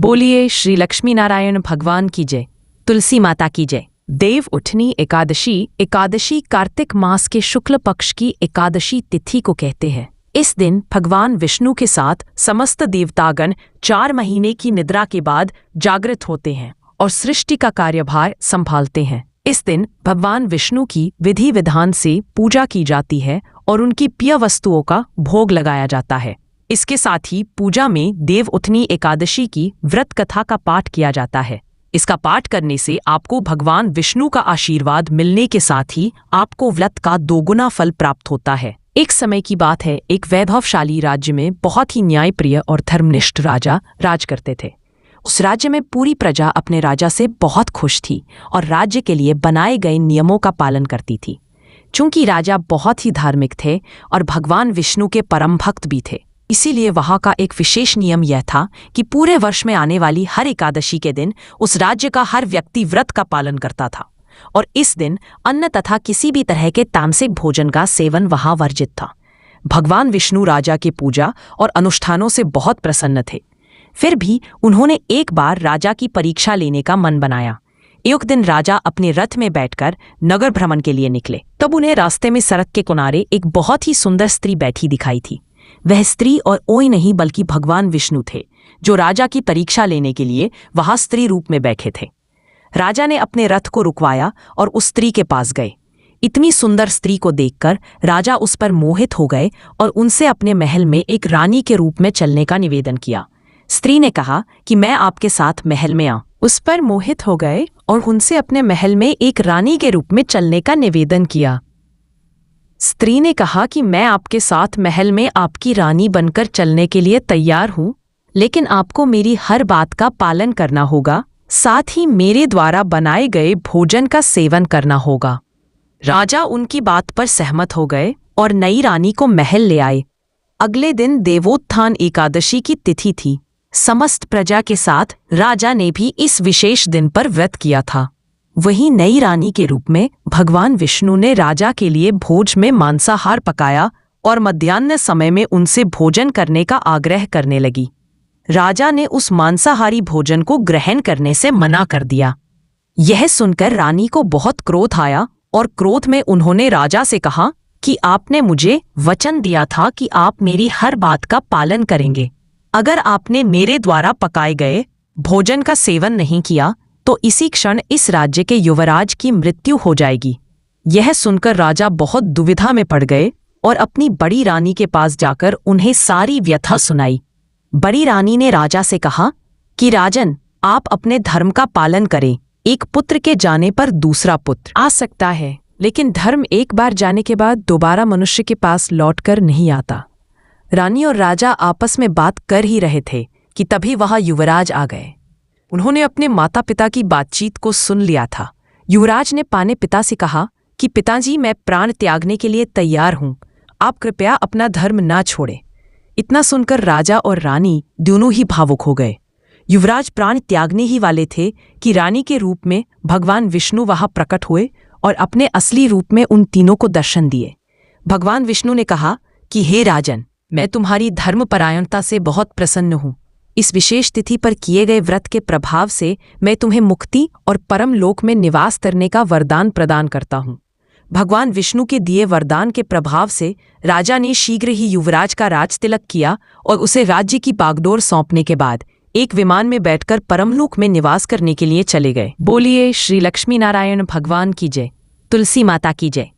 बोलिए श्री लक्ष्मी नारायण भगवान की जय, तुलसी माता की जय। देव उठनी एकादशी कार्तिक मास के शुक्ल पक्ष की एकादशी तिथि को कहते हैं। इस दिन भगवान विष्णु के साथ समस्त देवतागण 4 महीने की निद्रा के बाद जागृत होते हैं और सृष्टि का कार्यभार संभालते हैं। इस दिन भगवान विष्णु की विधि विधान से पूजा की जाती है और उनकी प्रिय वस्तुओं का भोग लगाया जाता है। इसके साथ ही पूजा में देव उठनी एकादशी की व्रत कथा का पाठ किया जाता है। इसका पाठ करने से आपको भगवान विष्णु का आशीर्वाद मिलने के साथ ही आपको व्रत का 2 गुना फल प्राप्त होता है। एक समय की बात है, एक वैभवशाली राज्य में बहुत ही न्यायप्रिय और धर्मनिष्ठ राजा राज करते थे। उस राज्य में पूरी प्रजा अपने राजा से बहुत खुश थी और राज्य के लिए बनाए गए नियमों का पालन करती थी। चूंकि राजा बहुत ही धार्मिक थे और भगवान विष्णु के परम भक्त भी थे, इसीलिए वहां का एक विशेष नियम यह था कि पूरे वर्ष में आने वाली हर एकादशी के दिन उस राज्य का हर व्यक्ति व्रत का पालन करता था और इस दिन अन्न तथा किसी भी तरह के तामसिक भोजन का सेवन वहां वर्जित था। भगवान विष्णु राजा के पूजा और अनुष्ठानों से बहुत प्रसन्न थे। फिर भी उन्होंने एक बार राजा की परीक्षा लेने का मन बनाया। एक दिन राजा अपने रथ में बैठकर नगर भ्रमण के लिए निकले। तब उन्हें रास्ते में सड़क के किनारे एक बहुत ही सुंदर स्त्री बैठी दिखाई थी। वह स्त्री और कोई नहीं बल्कि भगवान विष्णु थे, जो राजा की परीक्षा लेने के लिए वहां स्त्री रूप में बैठे थे। राजा ने अपने रथ को रुकवाया और उस स्त्री के पास गए। इतनी सुंदर स्त्री को देखकर राजा उस पर मोहित हो गए और उनसे अपने महल में एक रानी के रूप में चलने का निवेदन किया। स्त्री ने कहा कि मैं आपके साथ महल में आऊं। उस पर मोहित हो गए और उनसे अपने महल में एक रानी के रूप में चलने का निवेदन किया। स्त्री ने कहा कि मैं आपके साथ महल में आपकी रानी बनकर चलने के लिए तैयार हूं, लेकिन आपको मेरी हर बात का पालन करना होगा, साथ ही मेरे द्वारा बनाए गए भोजन का सेवन करना होगा। राजा उनकी बात पर सहमत हो गए और नई रानी को महल ले आए। अगले दिन देवोत्थान एकादशी की तिथि थी। समस्त प्रजा के साथ राजा ने भी इस विशेष दिन पर व्रत किया था। वहीं नई रानी के रूप में भगवान विष्णु ने राजा के लिए भोज में मांसाहार पकाया और मध्याह्न समय में उनसे भोजन करने का आग्रह करने लगी। राजा ने उस मांसाहारी भोजन को ग्रहण करने से मना कर दिया। यह सुनकर रानी को बहुत क्रोध आया और क्रोध में उन्होंने राजा से कहा कि आपने मुझे वचन दिया था कि आप मेरी हर बात का पालन करेंगे। अगर आपने मेरे द्वारा पकाए गए भोजन का सेवन नहीं किया तो इसी क्षण इस राज्य के युवराज की मृत्यु हो जाएगी। यह सुनकर राजा बहुत दुविधा में पड़ गए और अपनी बड़ी रानी के पास जाकर उन्हें सारी व्यथा सुनाई। बड़ी रानी ने राजा से कहा कि राजन, आप अपने धर्म का पालन करें। एक पुत्र के जाने पर दूसरा पुत्र आ सकता है, लेकिन धर्म एक बार जाने के बाद दोबारा मनुष्य के पास लौटकर नहीं आता। रानी और राजा आपस में बात कर ही रहे थे कि तभी वहां युवराज आ गए। उन्होंने अपने माता पिता की बातचीत को सुन लिया था। युवराज ने अपने पिता से कहा कि पिताजी, मैं प्राण त्यागने के लिए तैयार हूं, आप कृपया अपना धर्म ना छोड़ें। इतना सुनकर राजा और रानी दोनों ही भावुक हो गए। युवराज प्राण त्यागने ही वाले थे कि रानी के रूप में भगवान विष्णु वहां प्रकट हुए और अपने असली रूप में उन तीनों को दर्शन दिए। भगवान विष्णु ने कहा कि हे राजन, मैं तुम्हारी धर्मपरायणता से बहुत प्रसन्न हूं। इस विशेष तिथि पर किए गए व्रत के प्रभाव से मैं तुम्हें मुक्ति और परम लोक में निवास करने का वरदान प्रदान करता हूँ। भगवान विष्णु के दिए वरदान के प्रभाव से राजा ने शीघ्र ही युवराज का राज तिलक किया और उसे राज्य की बागडोर सौंपने के बाद एक विमान में बैठकर परमलोक में निवास करने के लिए चले गए। बोलिए श्री लक्ष्मी नारायण भगवान की जय, तुलसी माता की जय।